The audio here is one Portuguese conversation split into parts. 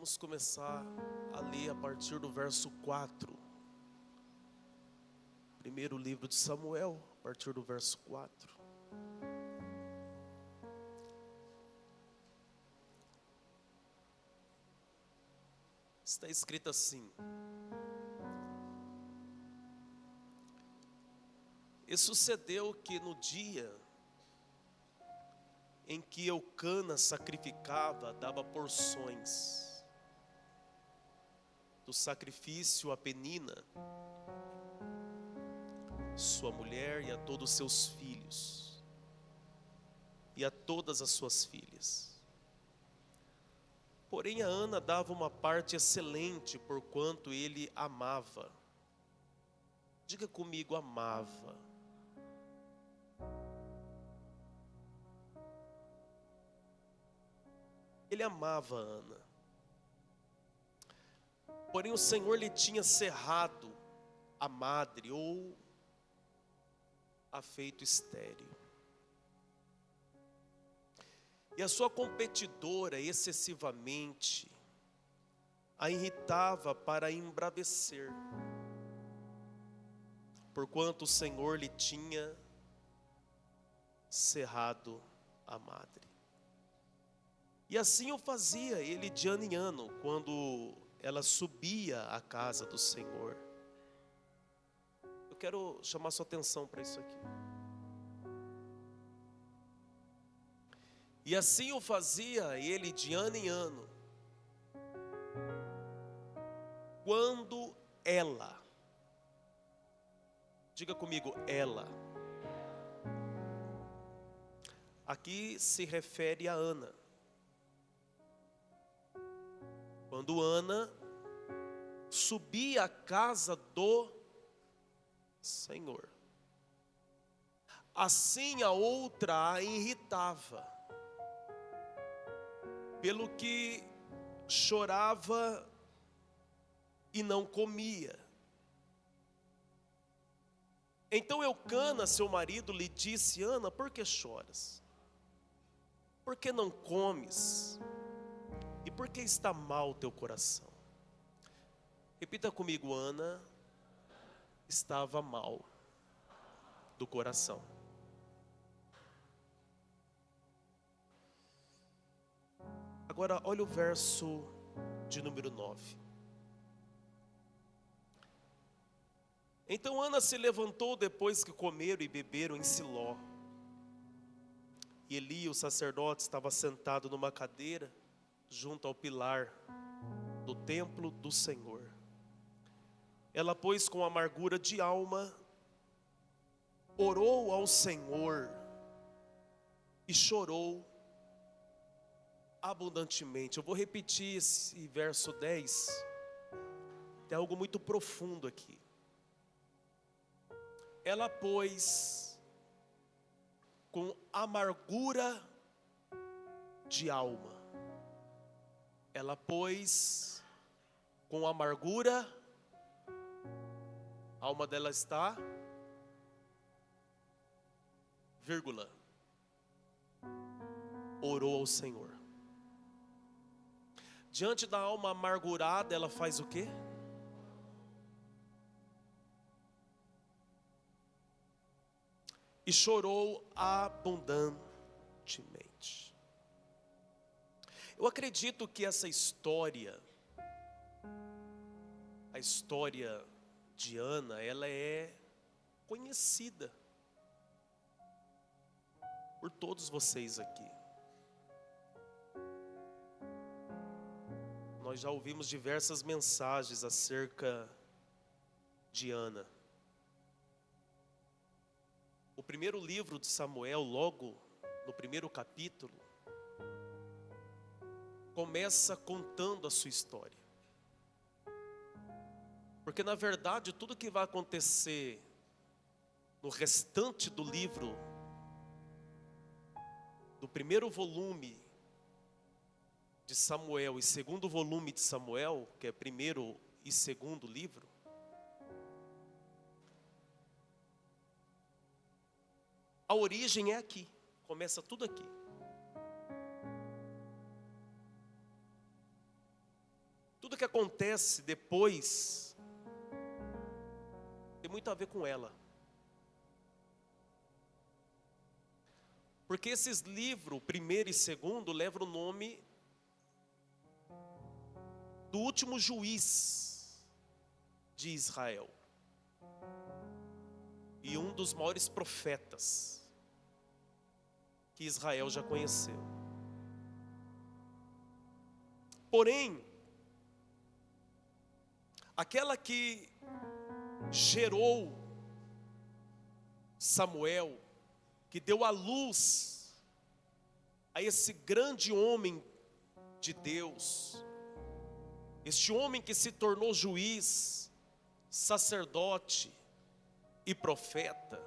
vamos começar a ler a partir do verso 4. Primeiro livro de Samuel, a partir do verso 4. Está escrito assim: E sucedeu que no dia em que Eucana sacrificava, dava porções do sacrifício a Penina, sua mulher, e a todos os seus filhos, e a todas as suas filhas. Porém a Ana dava uma parte excelente, porquanto ele amava. Diga comigo, amava. Ele amava a Ana. Porém o Senhor lhe tinha cerrado a madre, ou a feito estéril. E a sua competidora excessivamente a irritava para embravecer, porquanto o Senhor lhe tinha cerrado a madre. E assim o fazia ele de ano em ano, quando ela subia à casa do Senhor. Eu quero chamar sua atenção para isso aqui. E assim o fazia ele de ano em ano, quando ela, diga comigo, ela. Aqui se refere a Ana. Quando Ana subia à casa do Senhor, assim a outra a irritava, pelo que chorava e não comia. Então Eucana, seu marido, lhe disse: Ana, por que choras? Por que não comes? E por que está mal o teu coração? Repita comigo, Ana estava mal do coração. Agora olha o verso de número 9. Então Ana se levantou depois que comeram e beberam em Siló. E Eli, o sacerdote, estava sentado numa cadeira junto ao pilar do templo do Senhor. Ela, pois, com amargura de alma, orou ao Senhor e chorou abundantemente. Eu vou repetir esse verso 10. Tem algo muito profundo aqui. Ela, pois, com amargura de alma. Ela, pois, com amargura, a alma dela está, vírgula, orou ao Senhor. Diante da alma amargurada, ela faz o quê? E chorou abundantemente. Eu acredito que essa história, a história de Ana, ela é conhecida por todos vocês aqui. Nós já ouvimos diversas mensagens acerca de Ana. O primeiro livro de Samuel, logo no primeiro capítulo, começa contando a sua história. Porque na verdade tudo que vai acontecer no restante do livro, do primeiro volume de Samuel e segundo volume de Samuel, que é primeiro e segundo livro, a origem é aqui, começa tudo aqui. Tudo que acontece depois tem muito a ver com ela. Porque esses livros, primeiro e segundo, levam o nome do último juiz de Israel. E um dos maiores profetas que Israel já conheceu. Porém, aquela que gerou Samuel, que deu à luz a esse grande homem de Deus, este homem que se tornou juiz, sacerdote e profeta,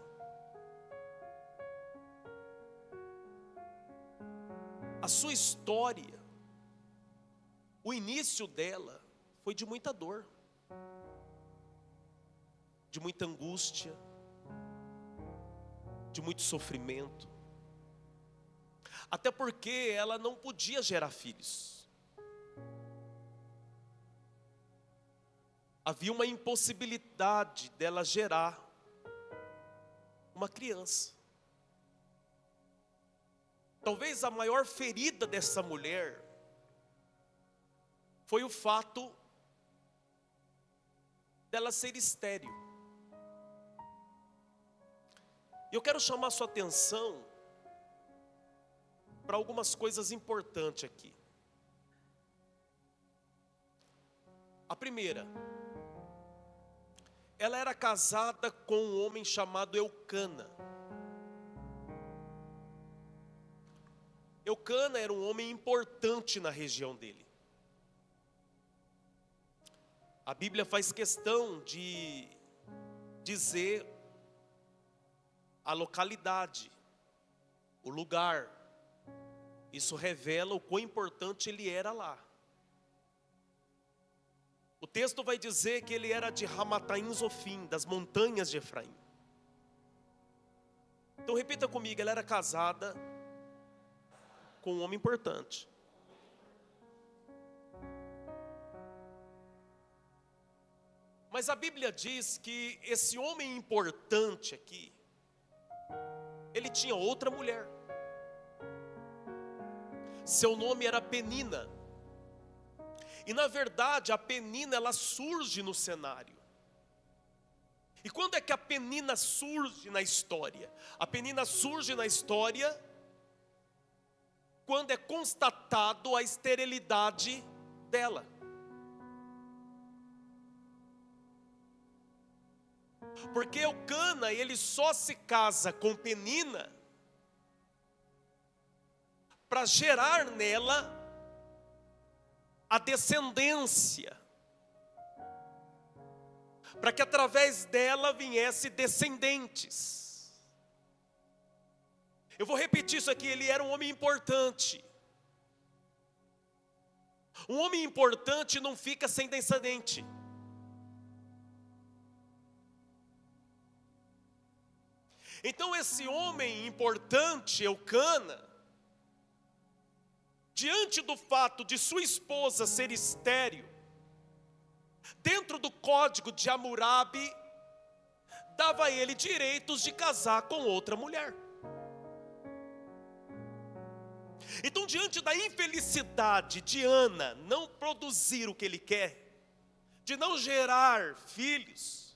a sua história, o início dela foi de muita dor, de muita angústia, de muito sofrimento, até porque ela não podia gerar filhos. Havia uma impossibilidade dela gerar uma criança. Talvez a maior ferida dessa mulher foi o fato dela ser estéril. E eu quero chamar a sua atenção para algumas coisas importantes aqui. A primeira, ela era casada com um homem chamado Eucana. Eucana era um homem importante na região dele. A Bíblia faz questão de dizer a localidade, o lugar. Isso revela o quão importante ele era lá. O texto vai dizer que ele era de Ramataim Zofim, das montanhas de Efraim. Então repita comigo, ela era casada com um homem importante. Mas a Bíblia diz que esse homem importante aqui, ele tinha outra mulher. Seu nome era Penina. E na verdade a Penina, ela surge no cenário. E quando é que a Penina surge na história? A Penina surge na história quando é constatado a esterilidade dela. Porque Eucana, ele só se casa com Penina para gerar nela a descendência, para que através dela viesse descendentes. Eu vou repetir isso aqui, ele era um homem importante. Um homem importante não fica sem descendente. Então esse homem importante, Eucana, diante do fato de sua esposa ser estéril, dentro do código de Hammurabi, dava a ele direitos de casar com outra mulher. Então, diante da infelicidade de Ana não produzir o que ele quer, de não gerar filhos,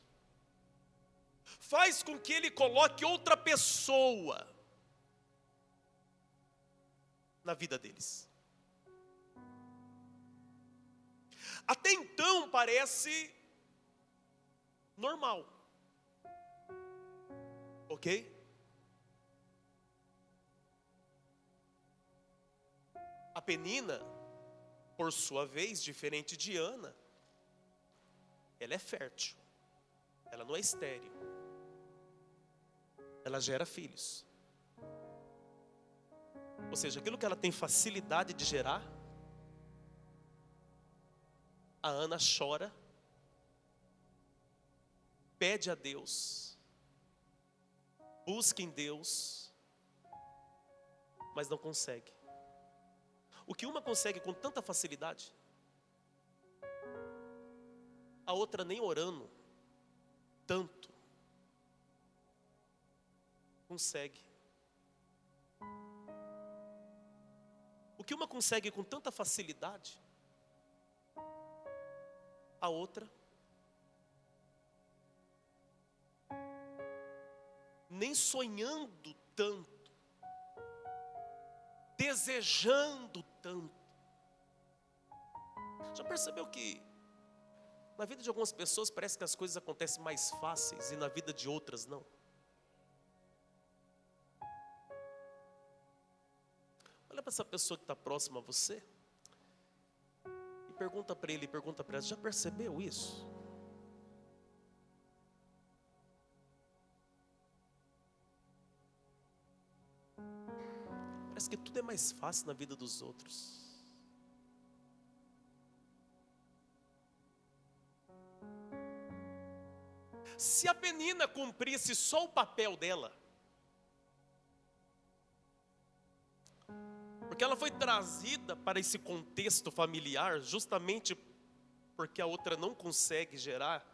faz com que ele coloque outra pessoa na vida deles. Até então parece normal, ok? A Penina, por sua vez, diferente de Ana, ela é fértil, ela não é estéril, ela gera filhos. Ou seja, aquilo que ela tem facilidade de gerar, a Ana chora, pede a Deus, busca em Deus, mas não consegue. O que uma consegue com tanta facilidade, a outra nem orando tanto consegue. O que uma consegue com tanta facilidade, a outra nem sonhando tanto, desejando tanto. Já percebeu que na vida de algumas pessoas parece que as coisas acontecem mais fáceis e na vida de outras não? Olha para essa pessoa que está próxima a você e pergunta para ele, pergunta para ela: já percebeu isso? Parece que tudo é mais fácil na vida dos outros. Se a Penina cumprisse só o papel dela, porque ela foi trazida para esse contexto familiar justamente porque a outra não consegue gerar.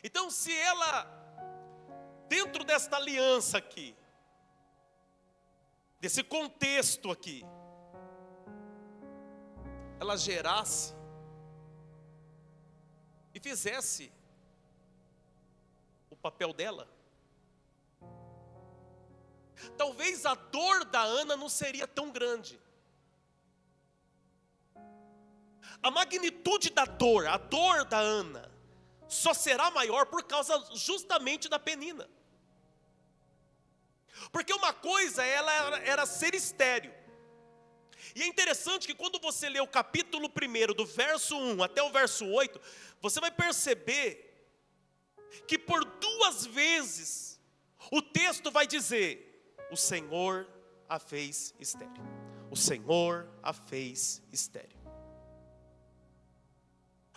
Então, se ela, dentro desta aliança aqui, desse contexto aqui, ela gerasse e fizesse o papel dela, talvez a dor da Ana não seria tão grande. A magnitude da dor, a dor da Ana, só será maior por causa justamente da Penina. Porque uma coisa era ser estéril. E é interessante que quando você lê o capítulo 1, do verso 1 até o verso 8, você vai perceber que por 2 vezes o texto vai dizer: o Senhor a fez estéril. O Senhor a fez estéril.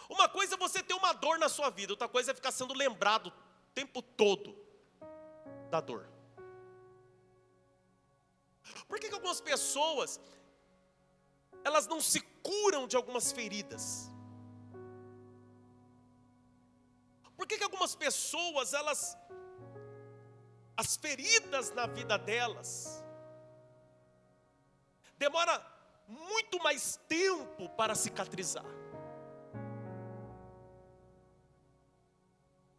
Uma coisa é você ter uma dor na sua vida, outra coisa é ficar sendo lembrado o tempo todo da dor. Por que algumas pessoas, elas não se curam de algumas feridas? Por que algumas pessoas, as feridas na vida delas, demora muito mais tempo para cicatrizar?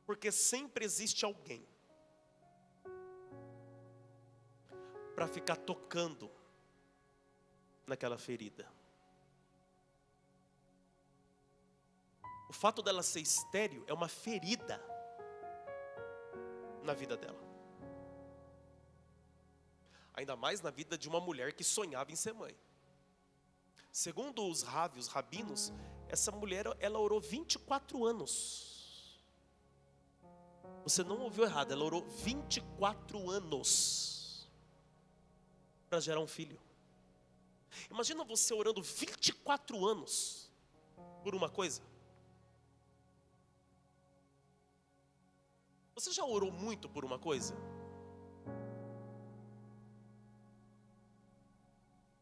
Porque sempre existe alguém para ficar tocando naquela ferida. O fato dela ser estéril é uma ferida na vida dela. Ainda mais na vida de uma mulher que sonhava em ser mãe. Segundo os rabinos, essa mulher, ela orou 24 anos. Você não ouviu errado, ela orou 24 anos para gerar um filho. Imagina você orando 24 anos por uma coisa. Você já orou muito por uma coisa?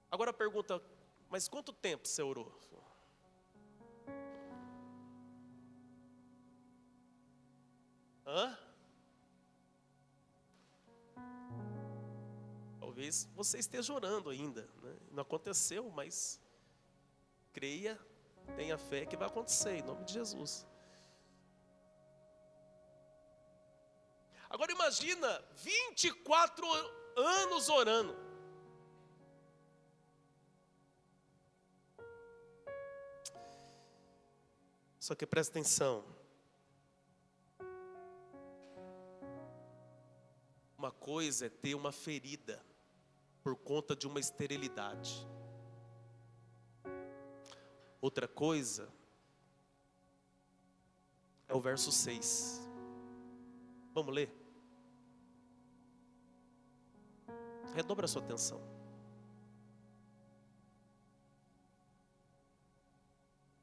Agora a pergunta: mas quanto tempo você orou? Hã? Talvez você esteja orando ainda, né? Não aconteceu, mas creia, tenha fé que vai acontecer, em nome de Jesus. Agora imagina 24 anos orando. Só que presta atenção. Uma coisa é ter uma ferida por conta de uma esterilidade. Outra coisa é o verso 6. Vamos ler? Redobra a sua atenção.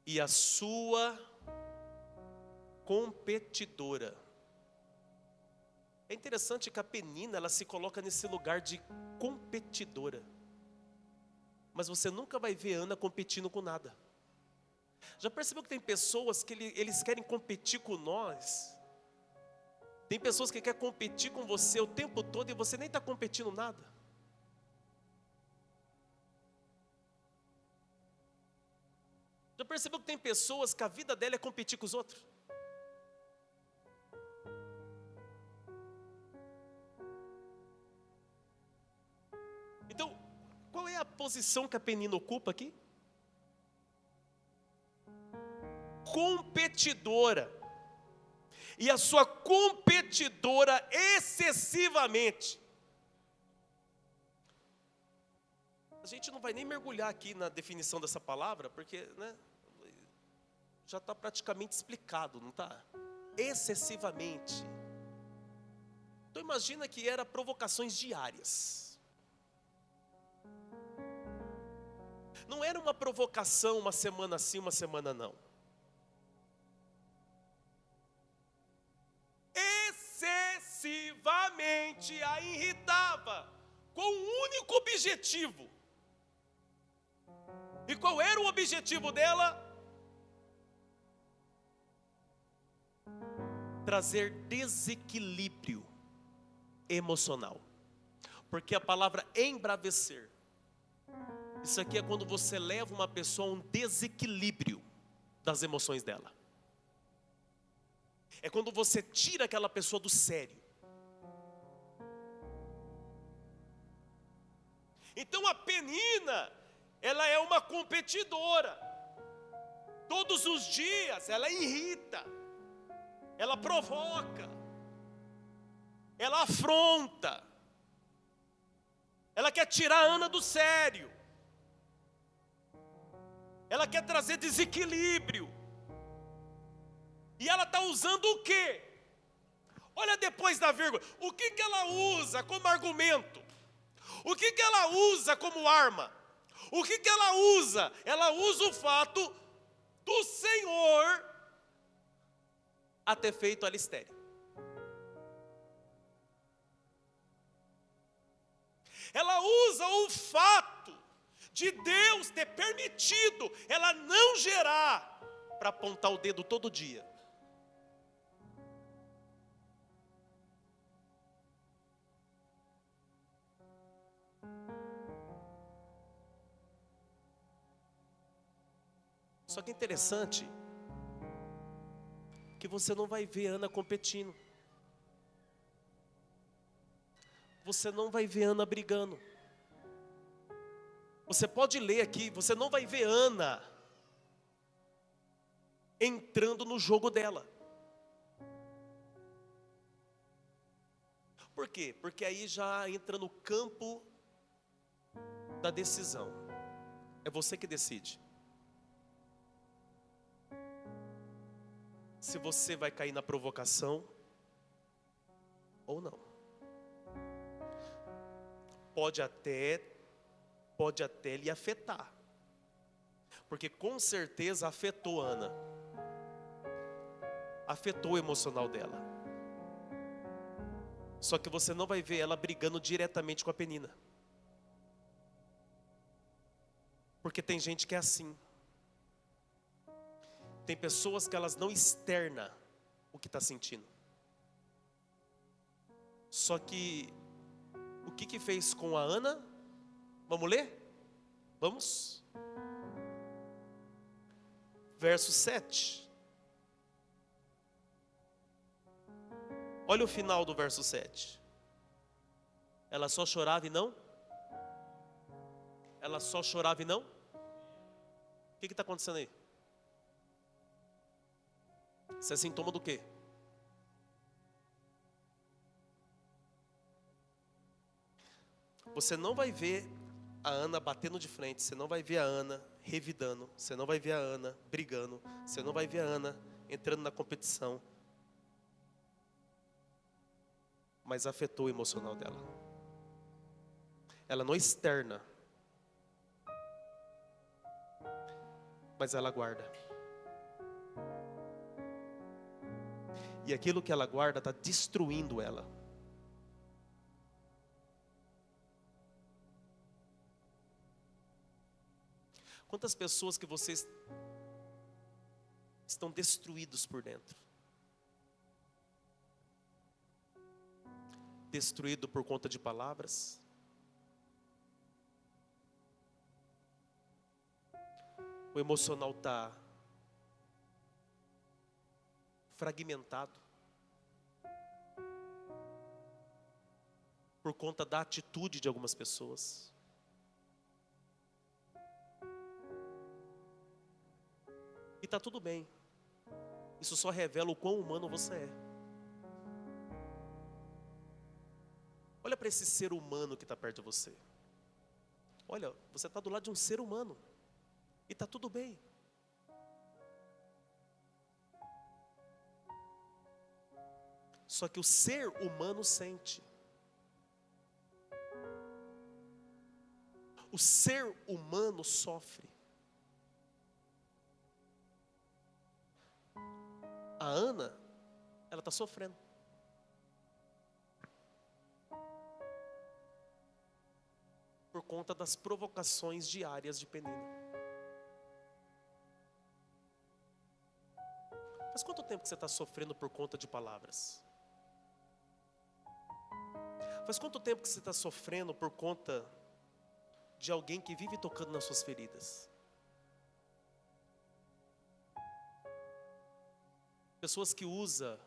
E a sua competidora. É interessante que a Penina, ela se coloca nesse lugar de competidora. Mas você nunca vai ver Ana competindo com nada. Já percebeu que tem pessoas que eles querem competir com nós? Tem pessoas que querem competir com você o tempo todo e você nem está competindo nada. Já percebeu que tem pessoas que a vida dela é competir com os outros? Então, qual é a posição que a Penina ocupa aqui? Competidora. E a sua competidora excessivamente. A gente não vai nem mergulhar aqui na definição dessa palavra, porque, né, já está praticamente explicado, não está? Excessivamente. Então imagina que era provocações diárias. Não era uma provocação uma semana sim, uma semana não. Excessivamente a irritava, com um único objetivo. E qual era o objetivo dela? Trazer desequilíbrio emocional. Porque a palavra embravecer, isso aqui é quando você leva uma pessoa a um desequilíbrio das emoções dela. É quando você tira aquela pessoa do sério. Então a Penina, ela é uma competidora. Todos os dias ela irrita, ela provoca, ela afronta, ela quer tirar a Ana do sério, ela quer trazer desequilíbrio. E ela está usando o quê? Olha depois da vírgula, o que ela usa como argumento? O que ela usa como arma? O que ela usa? Ela usa o fato do Senhor a ter feito ela estéril. Ela usa o fato de Deus ter permitido ela não gerar, para apontar o dedo todo dia. Só que é interessante que você não vai ver Ana competindo. Você não vai ver Ana brigando. Você pode ler aqui, você não vai ver Ana entrando no jogo dela. Por quê? Porque aí já entra no campo da decisão. É você que decide. Se você vai cair na provocação ou não. Pode até lhe afetar. Porque com certeza afetou Ana. Afetou o emocional dela. Só que você não vai ver ela brigando diretamente com a Penina. Porque tem gente que é assim. Tem pessoas que elas não externam o que está sentindo. Só que, o que fez com a Ana? Vamos ler? Vamos? Verso 7. Olha o final do verso 7. Ela só chorava e não? Ela só chorava e não? O que está acontecendo aí? Isso é sintoma do quê? Você não vai ver a Ana batendo de frente, você não vai ver a Ana revidando, você não vai ver a Ana brigando, você não vai ver a Ana entrando na competição. Mas afetou o emocional dela. Ela não externa, mas ela guarda. E aquilo que ela guarda está destruindo ela. Quantas pessoas que vocês estão destruídos por dentro. Destruído por conta de palavras. O emocional está fragmentado por conta da atitude de algumas pessoas. E está tudo bem. Isso só revela o quão humano você é. Olha para esse ser humano que está perto de você. Olha, você está do lado de um ser humano. E está tudo bem. Só que o ser humano sente. O ser humano sofre. A Ana, ela está sofrendo. Por conta das provocações diárias de Penina. Mas quanto tempo que você está sofrendo por conta de palavras? Faz quanto tempo que você está sofrendo por conta de alguém que vive tocando nas suas feridas? Pessoas que usam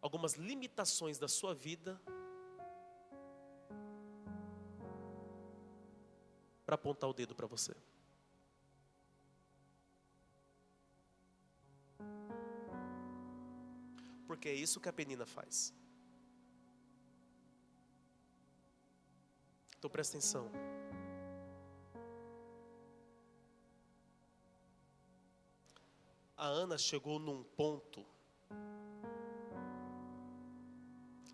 algumas limitações da sua vida para apontar o dedo para você. Porque é isso que a Penina faz. Então presta atenção. A Ana chegou num ponto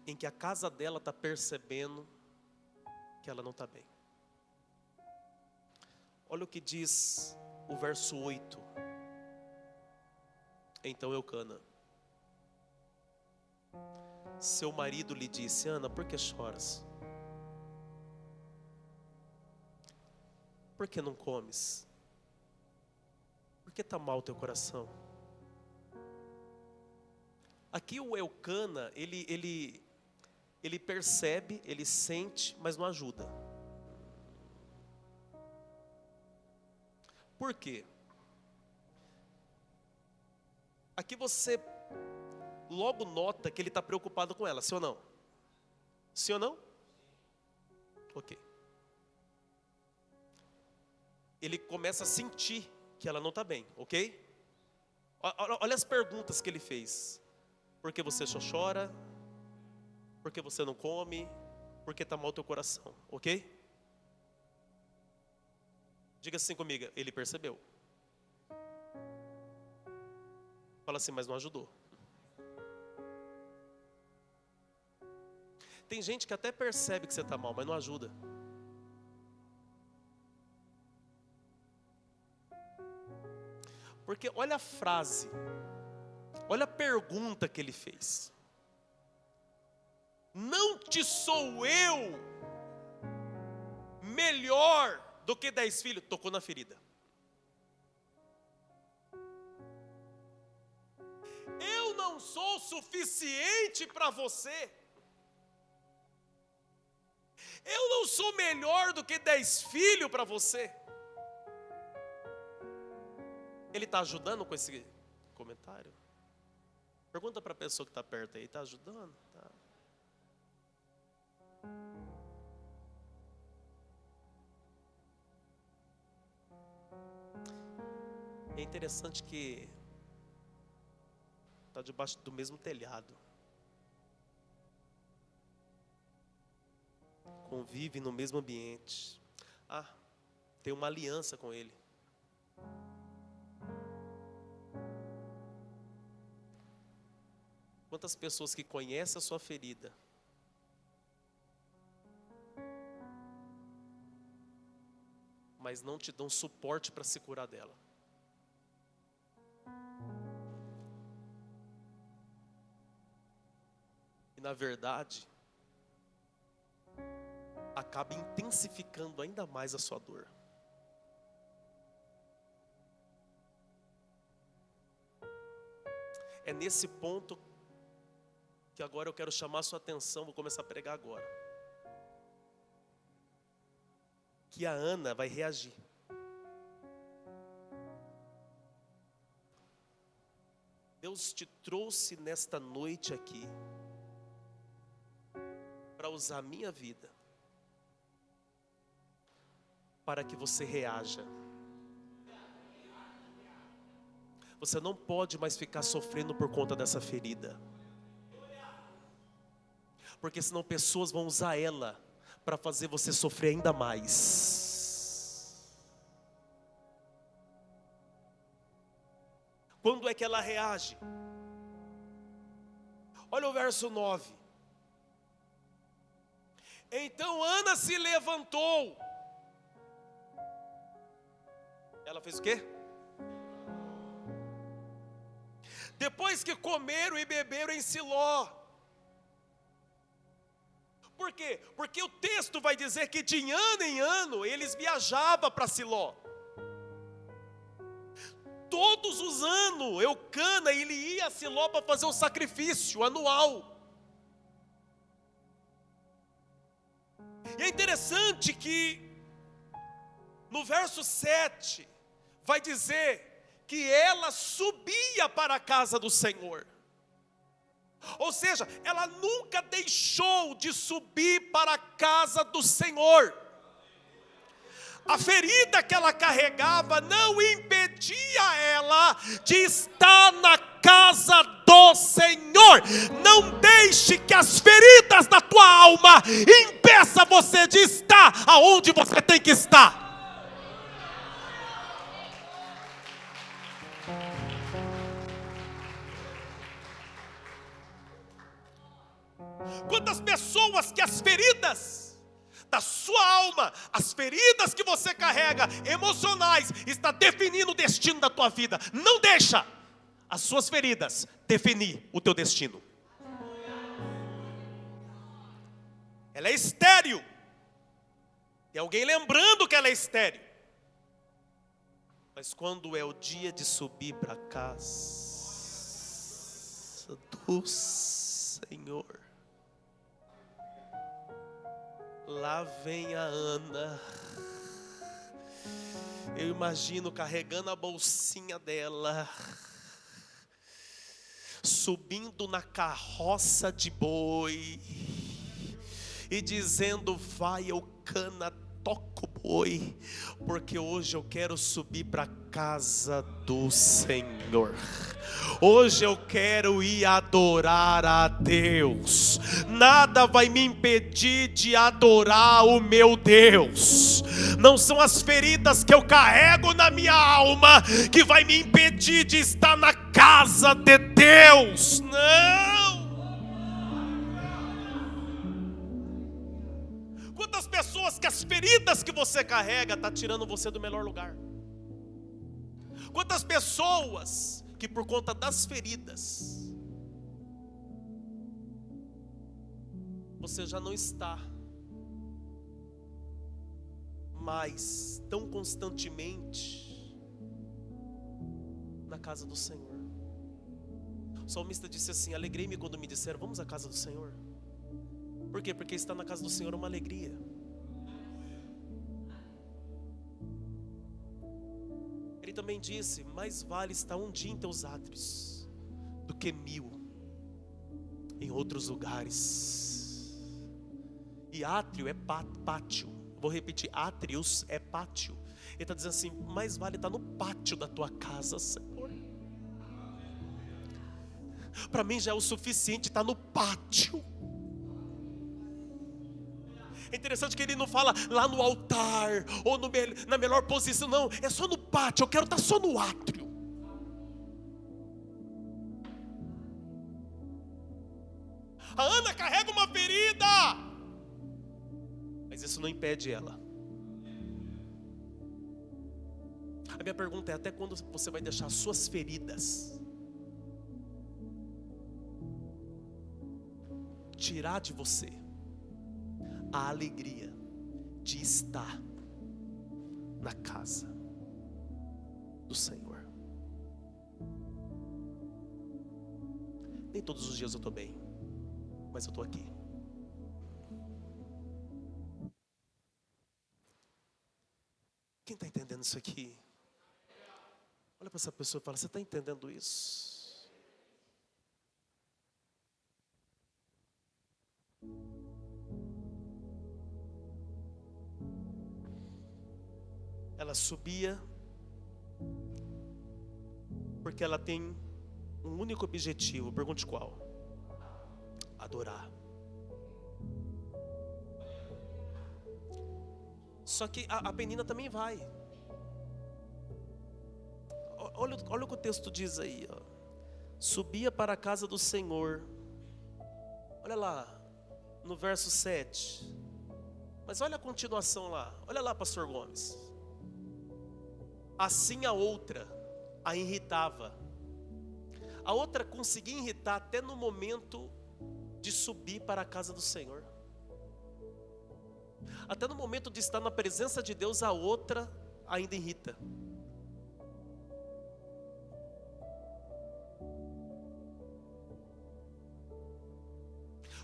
em que a casa dela está percebendo que ela não está bem. Olha o que diz o verso 8. Então Eucana, seu marido lhe disse: Ana, por que choras? Por que não comes? Por que está mal teu coração? Aqui o Eucana, ele percebe, ele sente, mas não ajuda. Por quê? Aqui você logo nota que ele está preocupado com ela, sim ou não? Sim ou não? Ok. Ele começa a sentir que ela não está bem, ok? Olha as perguntas que ele fez. Por que você só chora? Por que você não come? Por que está mal teu coração, ok? Diga assim comigo, ele percebeu. Fala assim, mas não ajudou. Tem gente que até percebe que você está mal, mas não ajuda. Porque olha a frase, olha a pergunta que ele fez. Não te sou eu melhor do que 10 filhos? Tocou na ferida. Eu não sou suficiente para você. Eu não sou melhor do que 10 filhos para você. Ele está ajudando com esse comentário? Pergunta para a pessoa que está perto aí, está ajudando? Tá. É interessante que está debaixo do mesmo telhado. Convive no mesmo ambiente. Tem uma aliança com ele. Quantas pessoas que conhecem a sua ferida, mas não te dão suporte para se curar dela. E na verdade, acaba intensificando ainda mais a sua dor. É nesse ponto que agora eu quero chamar a sua atenção, vou começar a pregar agora. Que a Ana vai reagir. Deus te trouxe nesta noite aqui para usar a minha vida, para que você reaja. Você não pode mais ficar sofrendo por conta dessa ferida, porque senão pessoas vão usar ela para fazer você sofrer ainda mais. Quando é que ela reage? Olha o verso 9. Então Ana se levantou. Ela fez o quê? Depois que comeram e beberam em Siló. Por quê? Porque o texto vai dizer que de ano em ano eles viajavam para Siló. Todos os anos Eucana ele ia a Siló para fazer um sacrifício anual. E é interessante que no verso 7 vai dizer que ela subia para a casa do Senhor. Ou seja, ela nunca deixou de subir para a casa do Senhor. A ferida que ela carregava não impedia ela de estar na casa do Senhor. Não deixe que as feridas da tua alma impeçam você de estar aonde você tem que estar. Quantas pessoas que as feridas da sua alma, as feridas que você carrega, emocionais, está definindo o destino da tua vida. Não deixa as suas feridas definir o teu destino. Ela é estéril. Tem alguém lembrando que ela é estéril. Mas quando é o dia de subir para a casa do Senhor, lá vem a Ana. Eu imagino carregando a bolsinha dela, subindo na carroça de boi e dizendo: vai, Eucana, toca o boi, porque hoje eu quero subir para a casa do Senhor. Hoje eu quero ir adorar a Deus. Nada vai me impedir de adorar o meu Deus. Não são as feridas que eu carrego na minha alma que vai me impedir de estar na casa de Deus. Não. Quantas pessoas que as feridas que você carrega está tirando você do melhor lugar? Quantas pessoas que por conta das feridas você já não está mais tão constantemente na casa do Senhor. O salmista disse assim: alegrei-me quando me disseram, vamos à casa do Senhor. Por quê? Porque estar na casa do Senhor é uma alegria. Ele também disse: mais vale estar um dia em teus átrios do que 1000 em outros lugares. E átrio é pátio. Vou repetir: átrios é pátio. Ele está dizendo assim: mais vale estar no pátio da tua casa, Senhor. Para mim já é o suficiente estar no pátio. É interessante que ele não fala lá no altar ou na melhor posição, não. É só no pátio, eu quero estar só no átrio. A Ana carrega uma ferida, mas isso não impede ela. A minha pergunta é: até quando você vai deixar as suas feridas tirar de você a alegria de estar na casa do Senhor? Nem todos os dias eu estou bem, mas eu estou aqui. Quem está entendendo isso aqui? Olha para essa pessoa e fala: você está entendendo isso? Ela subia porque ela tem um único objetivo. Pergunte qual? Adorar. Só que a Penina também vai. Olha o que o texto diz aí, ó. Subia para a casa do Senhor. Olha lá, no verso 7. Mas olha a continuação lá. Olha lá, pastor Gomes. Assim a outra a irritava. A outra conseguia irritar até no momento de subir para a casa do Senhor. Até no momento de estar na presença de Deus, a outra ainda irrita.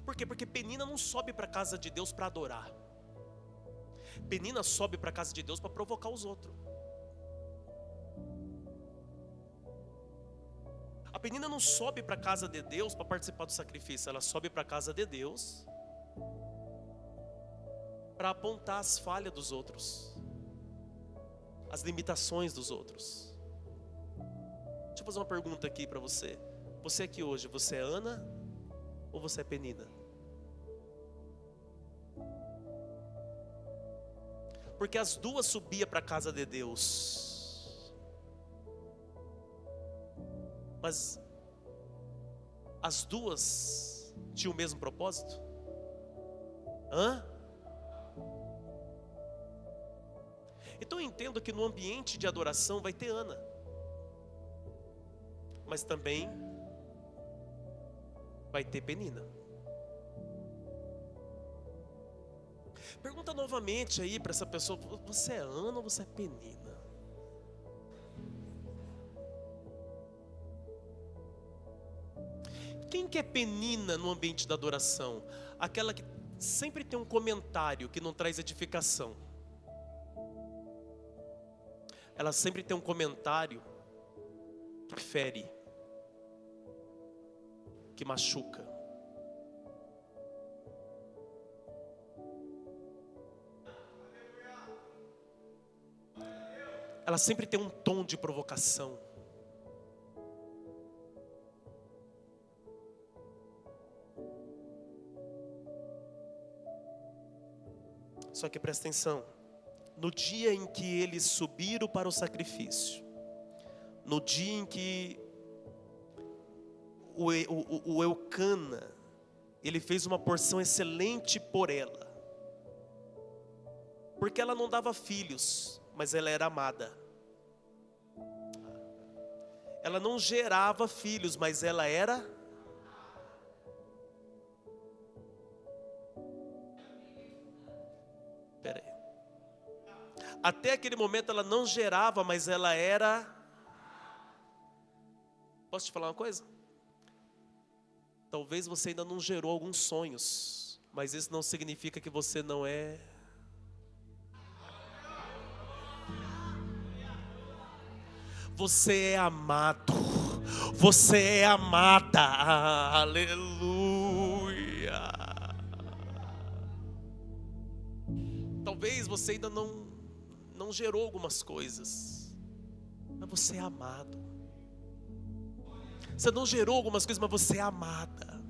Por quê? Porque Penina não sobe para a casa de Deus para adorar. Penina sobe para a casa de Deus para provocar os outros. A Penina não sobe para a casa de Deus para participar do sacrifício. Ela sobe para a casa de Deus para apontar as falhas dos outros, as limitações dos outros. Deixa eu fazer uma pergunta aqui para você. Você aqui hoje, você é Ana ou você é Penina? Porque as duas subiam para a casa de Deus, mas as duas tinham o mesmo propósito? Hã? Então eu entendo que no ambiente de adoração vai ter Ana, mas também vai ter Penina. Pergunta novamente aí para essa pessoa: você é Ana ou você é Penina? Quem que é Penina no ambiente da adoração? Aquela que sempre tem um comentário que não traz edificação. Ela sempre tem um comentário que fere, que machuca. Ela sempre tem um tom de provocação. Só que presta atenção. No dia em que eles subiram para o sacrifício, no dia em que o Eucana, ele fez uma porção excelente por ela, porque ela não dava filhos, mas ela era amada. Ela não gerava filhos, mas ela era. Espera aí. Até aquele momento ela não gerava, mas ela era. Posso te falar uma coisa? Talvez você ainda não gerou alguns sonhos, mas isso não significa que você não é. Você é amado. Você é amada. Aleluia. Talvez você ainda não gerou algumas coisas, mas você é amado. Você não gerou algumas coisas, mas você é amada.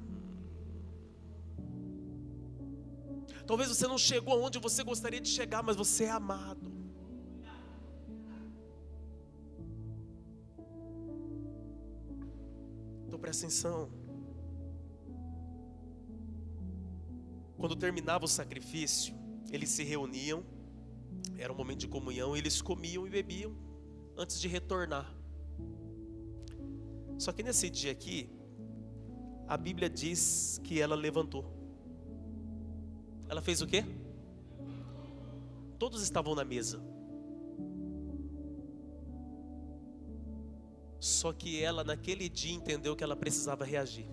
Talvez você não chegou aonde você gostaria de chegar, mas você é amado. Então presta atenção. Quando terminava o sacrifício, eles se reuniam, era um momento de comunhão, e eles comiam e bebiam antes de retornar. Só que nesse dia aqui, a Bíblia diz que ela levantou. Ela fez o quê? Todos estavam na mesa. Só que ela naquele dia entendeu que ela precisava reagir.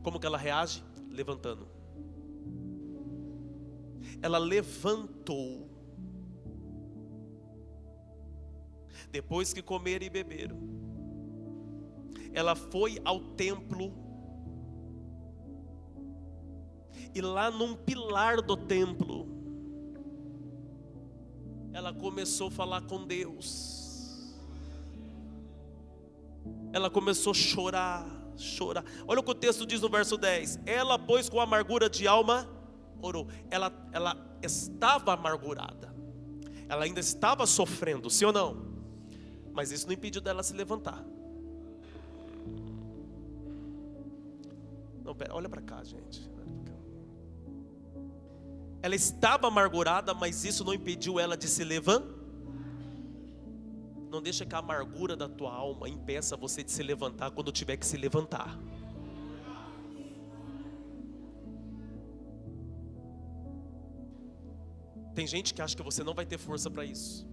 Como que ela reage? Levantando. Ela levantou. Depois que comeram e beberam, ela foi ao templo. E lá num pilar do templo, ela começou a falar com Deus. Ela começou a chorar. Olha o que o texto diz no verso 10. Ela, pois, com amargura de alma, orou. Ela estava amargurada. Ela ainda estava sofrendo, sim ou não? Mas isso não impediu dela se levantar. Não, pera, olha para cá, gente. Ela estava amargurada, mas isso não impediu ela de se levantar. Não deixa que a amargura da tua alma impeça você de se levantar quando tiver que se levantar. Tem gente que acha que você não vai ter força para isso.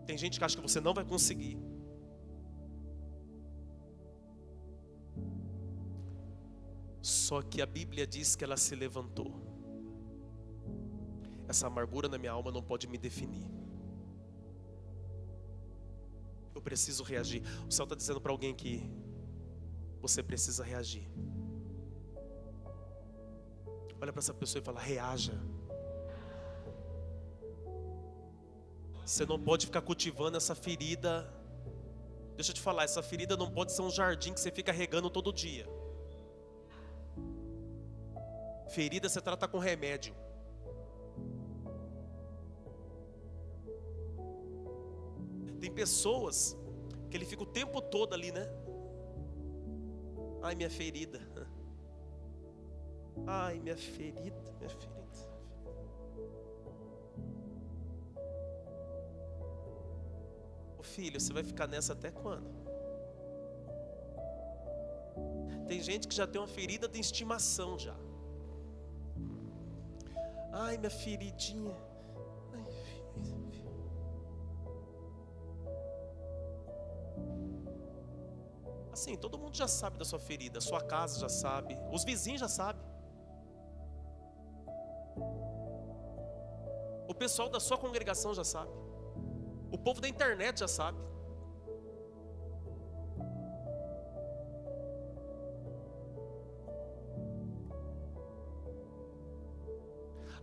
Tem gente que acha que você não vai conseguir. Só que a Bíblia diz que ela se levantou. Essa amargura na minha alma não pode me definir. Eu preciso reagir. O céu está dizendo para alguém que você precisa reagir. Olha para essa pessoa e fala: reaja. Você não pode ficar cultivando essa ferida. Deixa eu te falar, essa ferida não pode ser um jardim que você fica regando todo dia. Ferida você trata com remédio. Tem pessoas que ele fica o tempo todo ali, né? Ai, minha ferida. Ai, minha ferida, minha ferida. Ô filho, você vai ficar nessa até quando? Tem gente que já tem uma ferida de estimação já. Ai, minha feridinha. Ai, assim, todo mundo já sabe da sua ferida. A sua casa já sabe. Os vizinhos já sabem. O pessoal da sua congregação já sabe. O povo da internet já sabe.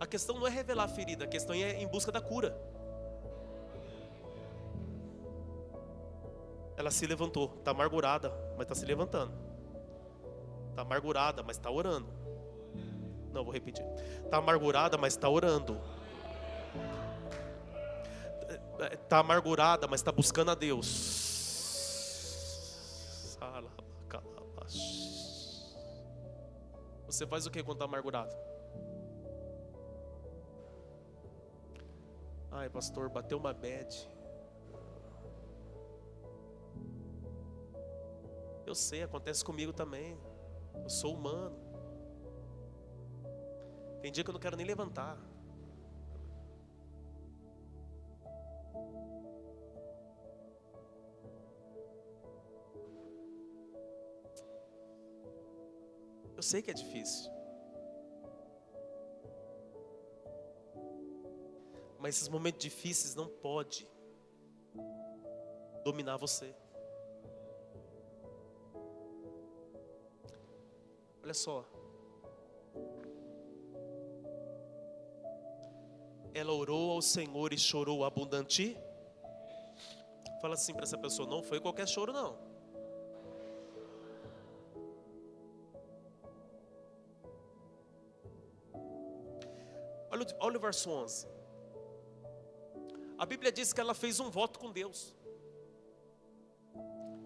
A questão não é revelar a ferida, a questão é em busca da cura. Ela se levantou, está amargurada, mas está se levantando. Está amargurada, mas está orando. Não, vou repetir. Está amargurada, mas está orando. Está amargurada, mas está buscando a Deus. Você faz o que quando está amargurado? Ai, pastor, bateu uma bad. Eu sei, acontece comigo também. Eu sou humano. Tem dia que eu não quero nem levantar. Eu sei que é difícil. Mas esses momentos difíceis não podem dominar você. Olha só. Ela orou ao Senhor e chorou abundante. Fala assim para essa pessoa: não foi qualquer choro não. Olha o verso 11. A Bíblia diz que ela fez um voto com Deus.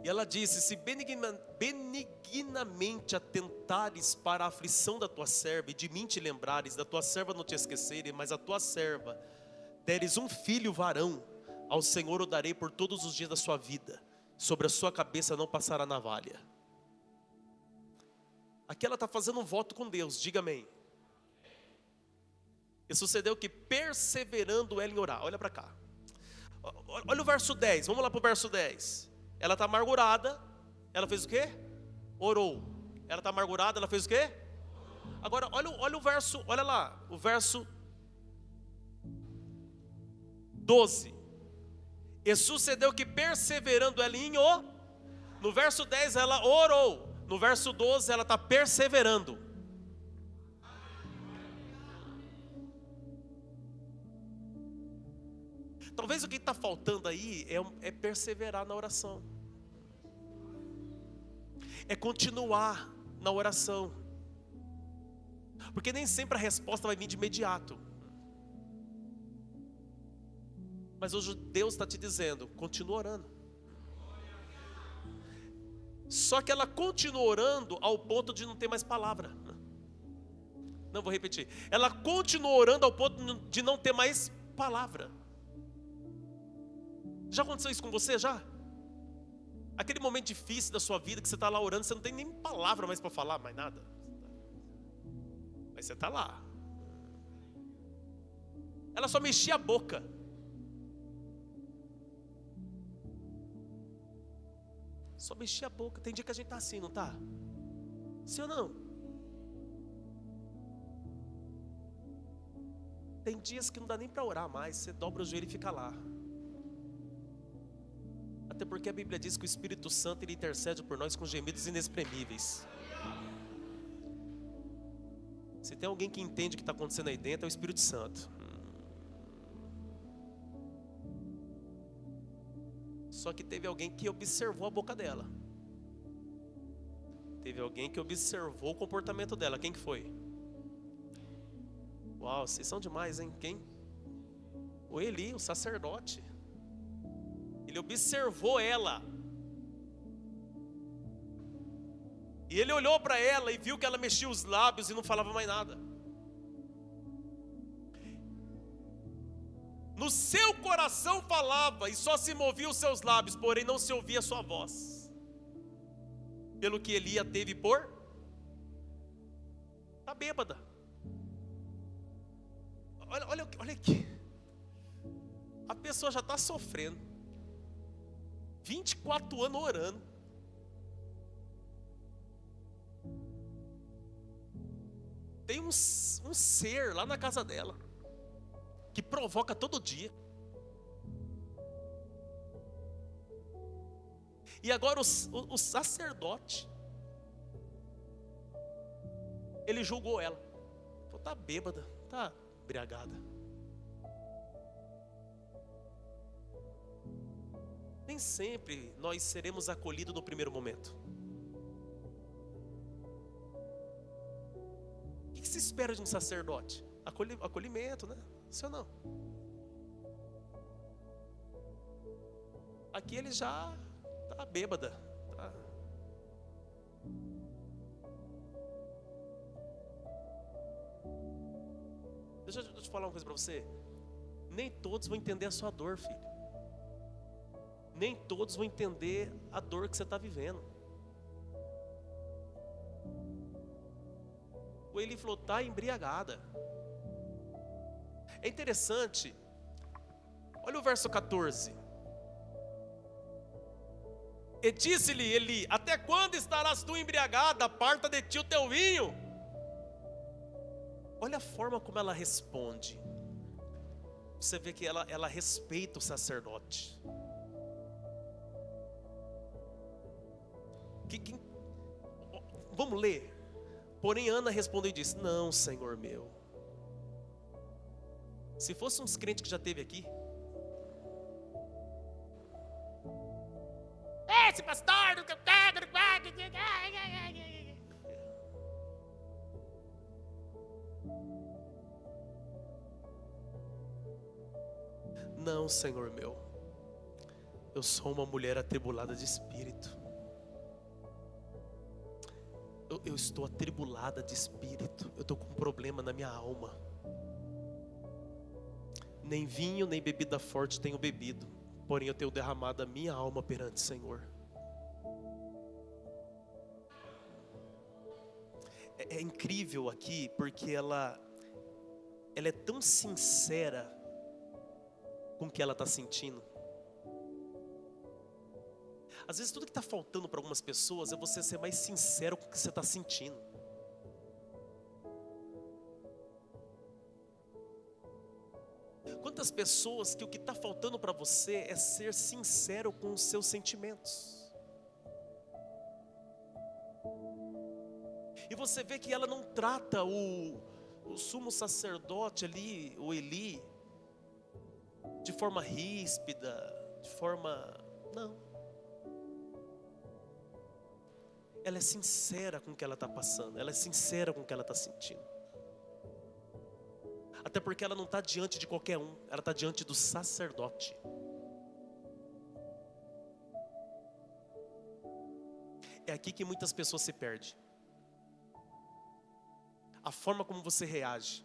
E ela disse: se benignamente atentares para a aflição da tua serva, e de mim te lembrares, da tua serva não te esqueceres, mas a tua serva deres um filho varão, ao Senhor o darei por todos os dias da sua vida, sobre a sua cabeça não passará navalha. Aqui ela está fazendo um voto com Deus, diga amém. E sucedeu que, perseverando ela em orar, olha para cá. Olha o verso 10, vamos lá para o verso 10. Ela está amargurada, ela fez o quê? Orou. Ela está amargurada, ela fez o quê? Agora, olha o verso, olha lá, o verso 12. E sucedeu que perseverando ela no verso 10 ela orou, no verso 12 ela está perseverando. Talvez o que está faltando aí é perseverar na oração, é continuar na oração, porque nem sempre a resposta vai vir de imediato. Mas hoje Deus está te dizendo, continua orando. Só que ela continua orando ao ponto de não ter mais palavra. Não, vou repetir. Ela continua orando ao ponto de não ter mais palavra. Já aconteceu isso com você, já? Aquele momento difícil da sua vida que você está lá orando, você não tem nem palavra mais para falar, mais nada. Mas você está lá. Ela só mexia a boca. Só mexia a boca. Tem dia que a gente está assim, não está? Sim ou não? Tem dias que não dá nem para orar mais. Você dobra o joelho e fica lá. Até porque a Bíblia diz que o Espírito Santo ele intercede por nós com gemidos inexprimíveis. Se tem alguém que entende o que está acontecendo aí dentro, é o Espírito Santo. Só que teve alguém que observou a boca dela. Teve alguém que observou o comportamento dela. Quem que foi? Uau, vocês são demais, hein? Quem? O Eli, o sacerdote. Ele observou ela. E ele olhou para ela e viu que ela mexia os lábios e não falava mais nada. No seu coração falava e só se movia os seus lábios, porém não se ouvia a sua voz. Pelo que Elia teve por? Está bêbada. Olha aqui. A pessoa já está sofrendo. 24 anos orando. Tem um ser lá na casa dela que provoca todo dia. E agora o sacerdote, ele julgou ela. Falou, tá bêbada, tá embriagada. Nem sempre nós seremos acolhidos no primeiro momento. O que se espera de um sacerdote? Acolhimento, né? Sim ou não? Aqui ele já está bêbada. Tá? Deixa eu te falar uma coisa para você. Nem todos vão entender a sua dor, filho. Nem todos vão entender a dor que você está vivendo. O Eli falou, está embriagada. É interessante. Olha o verso 14. E disse-lhe Eli, até quando estarás tu embriagada? Aparta de ti o teu vinho. Olha a forma como ela responde. Você vê que ela respeita o sacerdote. Vamos ler. Porém Ana respondeu e disse, não, Senhor meu. Se fosse uns crentes que já teve aqui. Esse pastor. Não, Senhor meu. Eu sou uma mulher atribulada de espírito. Eu estou atribulada de espírito. Eu estou com um problema na minha alma. Nem vinho, nem bebida forte tenho bebido. Porém eu tenho derramado a minha alma perante o Senhor. É incrível aqui, porque ela é tão sincera com o que ela está sentindo. Às vezes tudo que está faltando para algumas pessoas é você ser mais sincero com o que você está sentindo. Quantas pessoas que o que está faltando para você é ser sincero com os seus sentimentos. E você vê que ela não trata o sumo sacerdote ali, o Eli, de forma ríspida, de forma... Não. Ela é sincera com o que ela está passando, ela é sincera com o que ela está sentindo. Até porque ela não está diante de qualquer um, ela está diante do sacerdote. É aqui que muitas pessoas se perdem. A forma como você reage.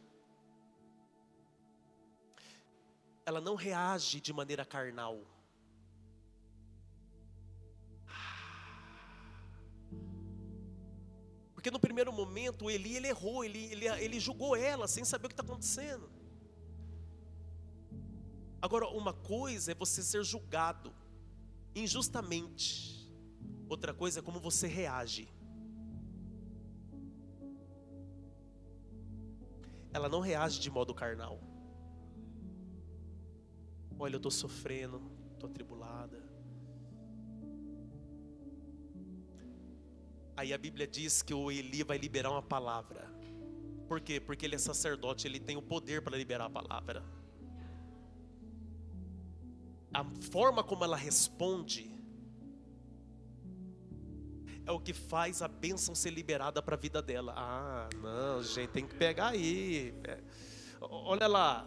Ela não reage de maneira carnal. Porque no primeiro momento, Eli errou, ele julgou ela sem saber o que está acontecendo. Agora, uma coisa é você ser julgado injustamente. Outra coisa é como você reage. Ela não reage de modo carnal. Olha, eu estou sofrendo, estou atribulada. Aí a Bíblia diz que o Eli vai liberar uma palavra. Por quê? Porque ele é sacerdote, ele tem o poder para liberar a palavra. A forma como ela responde é o que faz a bênção ser liberada para a vida dela. Ah, não, gente, tem que pegar aí. Olha lá,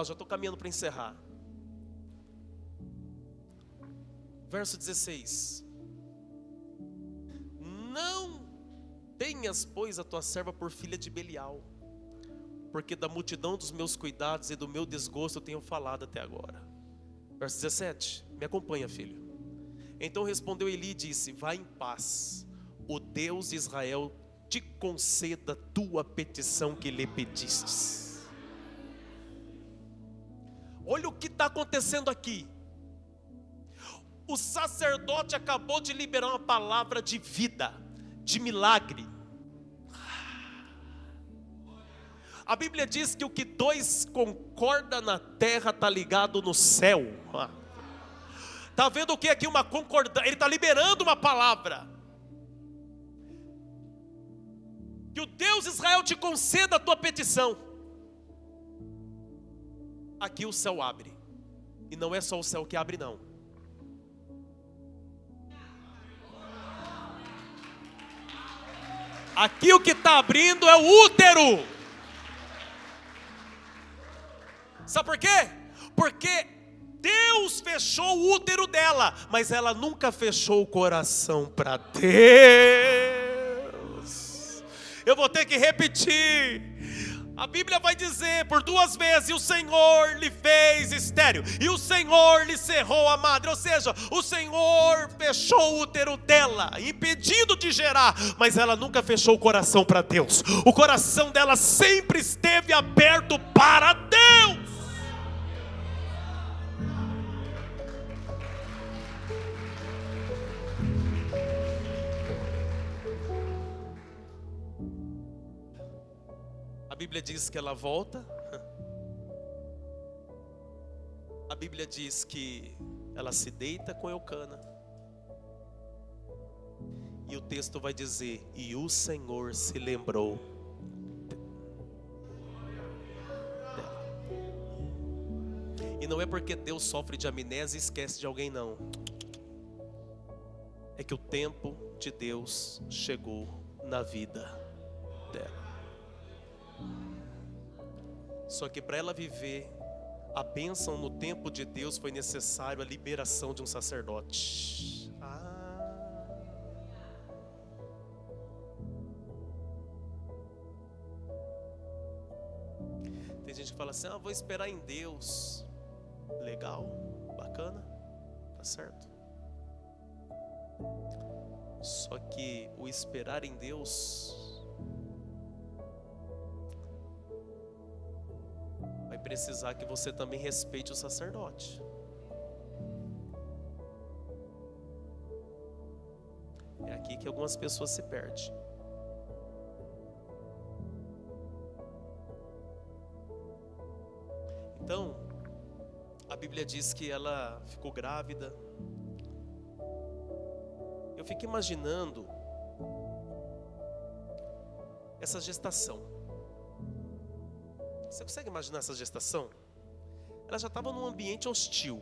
já estou caminhando para encerrar. Verso 16. Não tenhas, pois, a tua serva por filha de Belial, porque da multidão dos meus cuidados e do meu desgosto eu tenho falado até agora. Verso 17, me acompanha, filho. Então respondeu Eli e disse: vai em paz, o Deus de Israel te conceda a tua petição que lhe pedistes. Olha o que está acontecendo aqui. O sacerdote acabou de liberar uma palavra de vida, de milagre. A Bíblia diz que o que dois concorda na terra está ligado no céu. Está vendo o que aqui? Uma concordância. Ele está liberando uma palavra. Que o Deus de Israel te conceda a tua petição. Aqui o céu abre. E não é só o céu que abre, não. Aqui o que está abrindo é o útero. Sabe por quê? Porque Deus fechou o útero dela, mas ela nunca fechou o coração para Deus. Eu vou ter que repetir. A Bíblia vai dizer por 2 vezes: e o Senhor lhe fez estéril, e o Senhor lhe cerrou a madre. Ou seja, o Senhor fechou o útero dela, impedindo de gerar, mas ela nunca fechou o coração para Deus. O coração dela sempre esteve aberto para Deus. A Bíblia diz que ela volta. A Bíblia diz que ela se deita com Eucana. E o texto vai dizer: e o Senhor se lembrou dela. E não é porque Deus sofre de amnésia e esquece de alguém, não. É que o tempo de Deus chegou na vida dela. Só que para ela viver a bênção no tempo de Deus foi necessário a liberação de um sacerdote. Tem gente que fala assim: vou esperar em Deus. Legal, bacana, tá certo. Só que o esperar em Deus vai precisar que você também respeite o sacerdote. É aqui que algumas pessoas se perdem. Então, a Bíblia diz que ela ficou grávida. Eu fico imaginando essa gestação. Você consegue imaginar essa gestação? Ela já estava num ambiente hostil.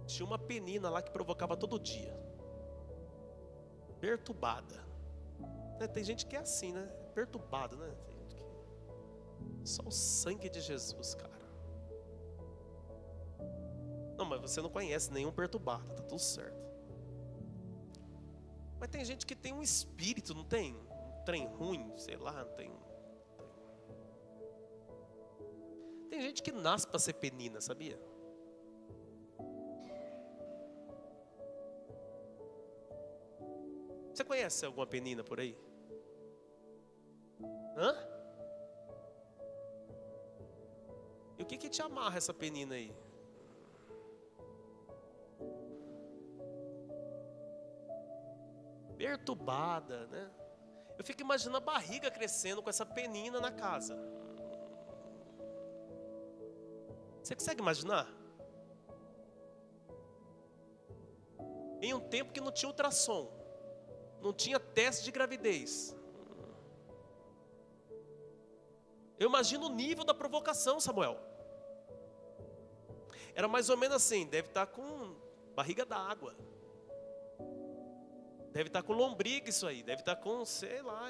Tinha uma penina lá que provocava todo dia. Perturbada. Tem gente que é assim, né? Perturbado, né? Tem gente que... Só o sangue de Jesus, cara. Não, mas você não conhece nenhum perturbado, tá tudo certo. Mas tem gente que tem um espírito, não tem? Um trem ruim, sei lá, não tem. Tem gente que nasce para ser penina, sabia? Você conhece alguma penina por aí? Hã? E o que te amarra essa penina aí? Perturbada, né? Eu fico imaginando a barriga crescendo com essa penina na casa. Você consegue imaginar? Em um tempo que não tinha ultrassom, não tinha teste de gravidez. Eu imagino o nível da provocação, Samuel. Era mais ou menos assim, deve estar com barriga d'água. Deve estar com lombriga isso aí, deve estar com, sei lá,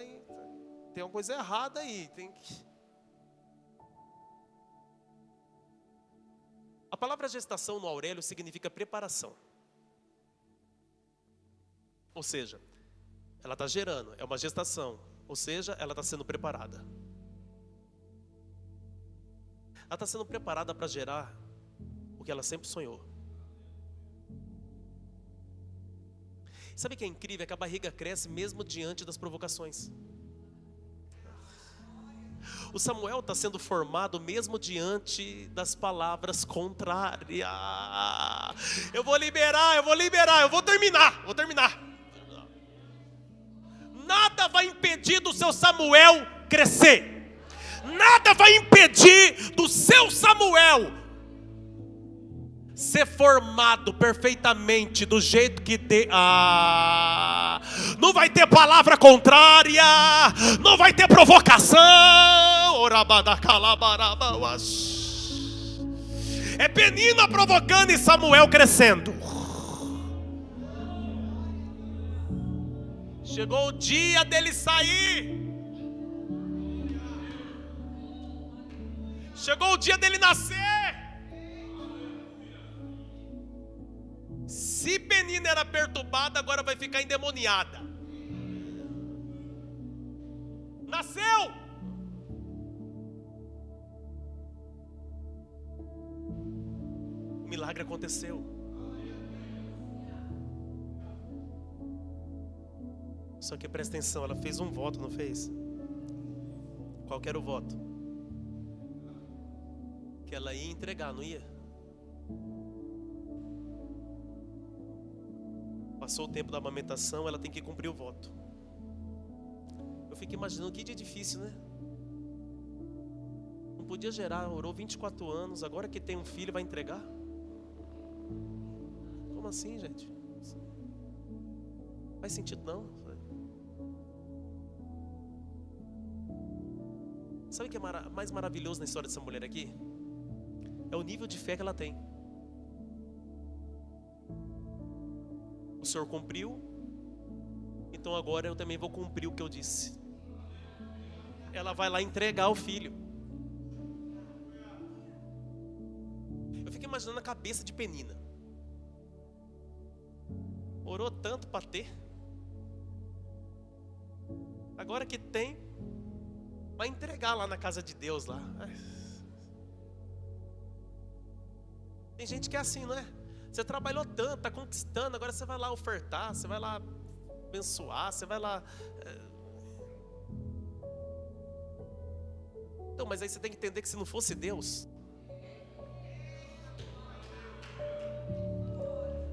tem alguma coisa errada aí. A palavra gestação no Aurélio significa preparação. Ou seja, ela está gerando, é uma gestação. Ou seja, ela está sendo preparada. Ela está sendo preparada para gerar o que ela sempre sonhou. Sabe o que é incrível? É que a barriga cresce mesmo diante das provocações. O Samuel está sendo formado mesmo diante das palavras contrárias. Eu vou liberar, eu vou terminar. Nada vai impedir do seu Samuel crescer. Nada vai impedir do seu Samuel ser formado perfeitamente do jeito que não vai ter palavra contrária, não vai ter provocação. É Penina provocando e Samuel crescendo. Chegou o dia dele sair. Chegou o dia dele nascer. Se Penina era perturbada, agora vai ficar endemoniada. Nasceu. O milagre aconteceu. Só que presta atenção, ela fez um voto, não fez? Qual que era o voto? Que ela ia entregar, não ia? Passou o tempo da amamentação, ela tem que cumprir o voto. Eu fico imaginando que dia difícil, né? Não podia gerar, orou 24 anos, agora que tem um filho vai entregar? Como assim, gente? Não faz sentido não. Sabe o que é mais maravilhoso na história dessa mulher aqui? É o nível de fé que ela tem. O Senhor cumpriu, então agora eu também vou cumprir o que eu disse. Ela vai lá entregar o filho. Eu fico imaginando a cabeça de Penina. Orou tanto para ter. Agora que tem, vai entregar lá na casa de Deus lá. Tem gente que é assim, não é? Você trabalhou tanto, está conquistando, agora você vai lá ofertar, você vai lá abençoar, você vai lá... Então, mas aí você tem que entender que se não fosse Deus,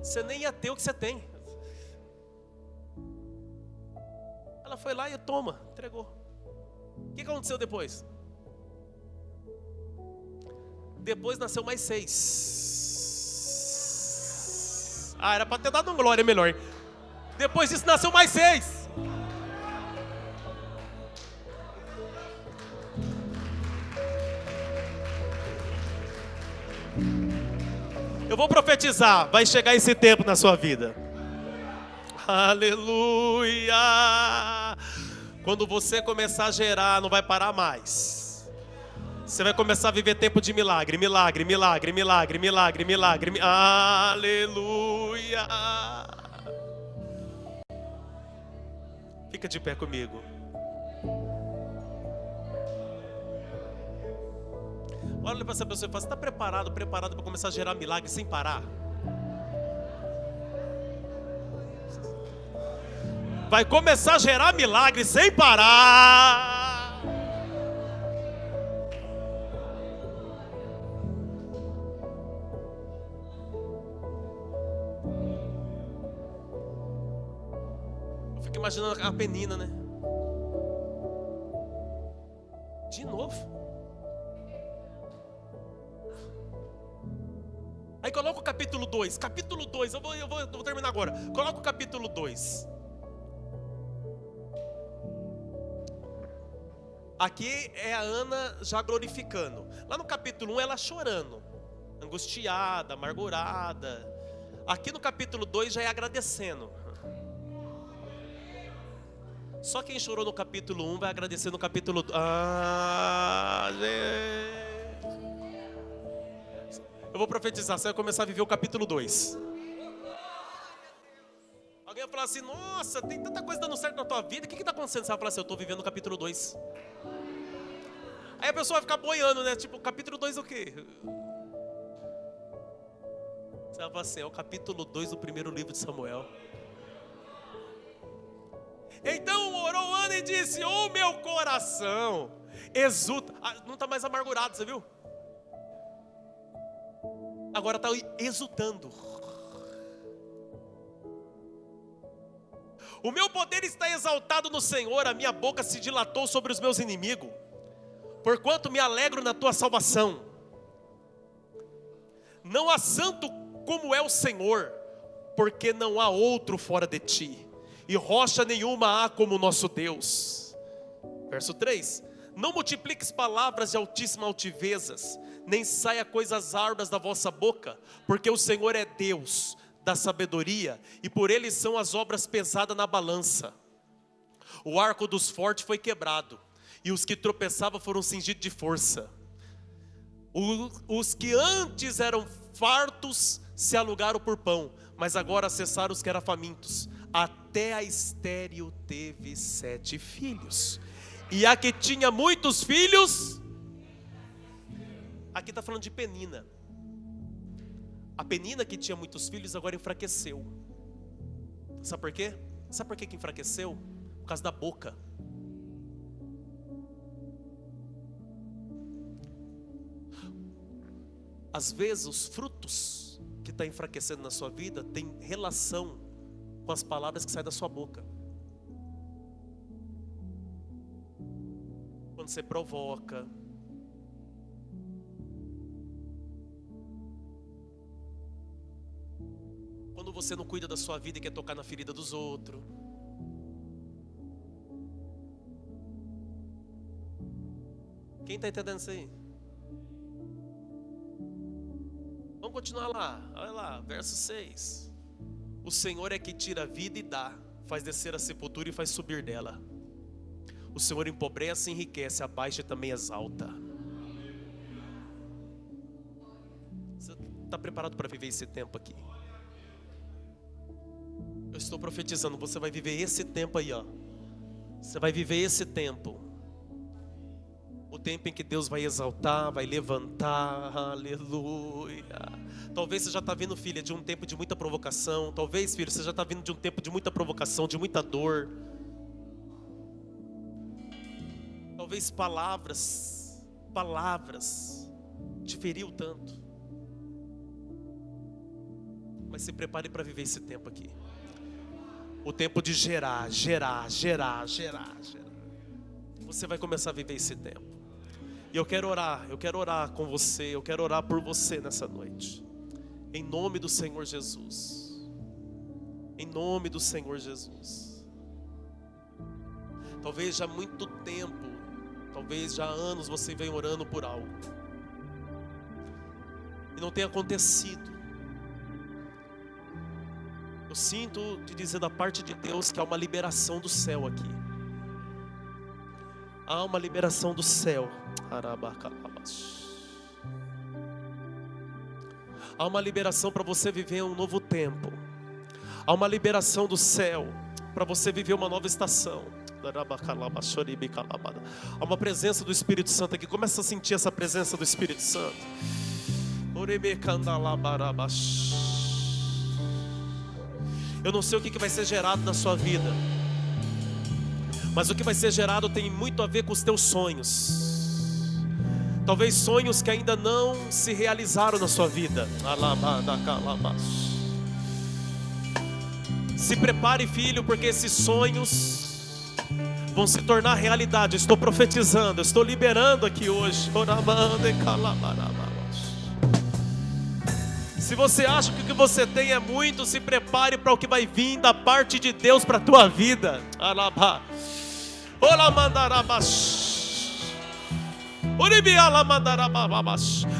você nem ia ter o que você tem. foi lá e toma, entregou. O que aconteceu depois? Depois nasceu mais 6. Ah, era para ter dado um glória melhor. Depois disso nasceu mais 6. Eu vou profetizar, vai chegar esse tempo na sua vida. Aleluia! Quando você começar a gerar, não vai parar mais. Você vai começar a viver tempo de milagre, milagre, milagre, milagre, milagre, milagre. Aleluia! Fica de pé comigo. Olha para essa pessoa e fala: você está preparado para começar a gerar milagre sem parar? Vai começar a gerar milagre sem parar. Eu fico imaginando a Penina, né? De novo. Aí coloca o capítulo 2. Capítulo 2, eu vou terminar agora. Coloca o capítulo 2. Aqui é a Ana já glorificando. Lá no capítulo 1 ela chorando, angustiada, amargurada. Aqui no capítulo 2 já é agradecendo. Só quem chorou no capítulo 1 vai agradecer no capítulo 2. Gente. Eu vou profetizar, você vai começar a viver o capítulo 2. Alguém vai falar assim: nossa, tem tanta coisa dando certo na tua vida, o que está acontecendo? Você vai falar assim: eu estou vivendo o capítulo 2. Aí a pessoa vai ficar boiando, né? Tipo, capítulo 2 o quê? Você vai falar assim: é o capítulo 2 do primeiro livro de Samuel. Então orou Ana e disse: oh, meu coração exulta. Não está mais amargurado, você viu? Agora está exultando. O meu poder está exaltado no Senhor, a minha boca se dilatou sobre os meus inimigos, porquanto me alegro na tua salvação. Não há santo como é o Senhor, porque não há outro fora de ti, e rocha nenhuma há como o nosso Deus. Verso 3: não multipliques palavras de altíssima altivezas, nem saia coisas árduas da vossa boca, porque o Senhor é Deus da sabedoria, e por ele são as obras pesadas na balança. O arco dos fortes foi quebrado, e os que tropeçavam foram cingidos de força. Os que antes eram fartos se alugaram por pão, mas agora cessaram os que eram famintos. Até a estéril teve 7 filhos, e a que tinha muitos filhos. Aqui está falando de Penina. A Penina que tinha muitos filhos agora enfraqueceu. Sabe por quê? Sabe por que enfraqueceu? Por causa da boca. Às vezes os frutos que estão enfraquecendo na sua vida têm relação com as palavras que saem da sua boca. Quando você provoca, quando você não cuida da sua vida e quer tocar na ferida dos outros. Quem está entendendo isso aí? Vamos continuar lá, olha lá, verso 6. O Senhor é que tira a vida e dá, faz descer a sepultura e faz subir dela. O Senhor empobrece e enriquece, abaixa e também exalta. Você está preparado para viver esse tempo aqui? Eu estou profetizando, você vai viver esse tempo aí, ó. Você vai viver esse tempo. O tempo em que Deus vai exaltar, vai levantar, aleluia. Talvez você já está vindo, filha, de um tempo de muita provocação. Talvez, filho, você já está vindo de um tempo de muita provocação, de muita dor. Talvez palavras te feriu tanto. Mas se prepare para viver esse tempo aqui. O tempo de gerar. Você vai começar a viver esse tempo. E eu quero orar com você, eu quero orar por você nessa noite. Em nome do Senhor Jesus. Em nome do Senhor Jesus. Talvez já há muito tempo, talvez já há anos você vem orando por algo e não tem acontecido. Eu sinto te dizer da parte de Deus que há uma liberação do céu aqui. Há uma liberação do céu. Há uma liberação para você viver um novo tempo. Há uma liberação do céu para você viver uma nova estação. Há uma presença do Espírito Santo aqui. Começa a sentir essa presença do Espírito Santo. Eu não sei o que vai ser gerado na sua vida, mas o que vai ser gerado tem muito a ver com os teus sonhos. Talvez sonhos que ainda não se realizaram na sua vida. Se prepare, filho, porque esses sonhos vão se tornar realidade. Eu estou profetizando, eu estou liberando aqui hoje. Se você acha que o que você tem é muito, se prepare para o que vai vir da parte de Deus para a tua vida.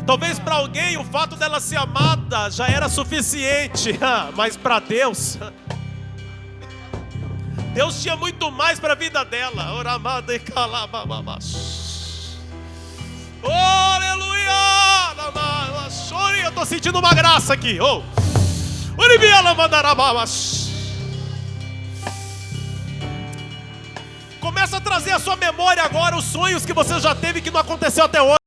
Talvez para alguém o fato dela ser amada já era suficiente, mas para Deus, Deus tinha muito mais para a vida dela. Oh, aleluia! Eu estou sentindo uma graça aqui. Começa a trazer à sua memória agora os sonhos que você já teve que não aconteceu até hoje.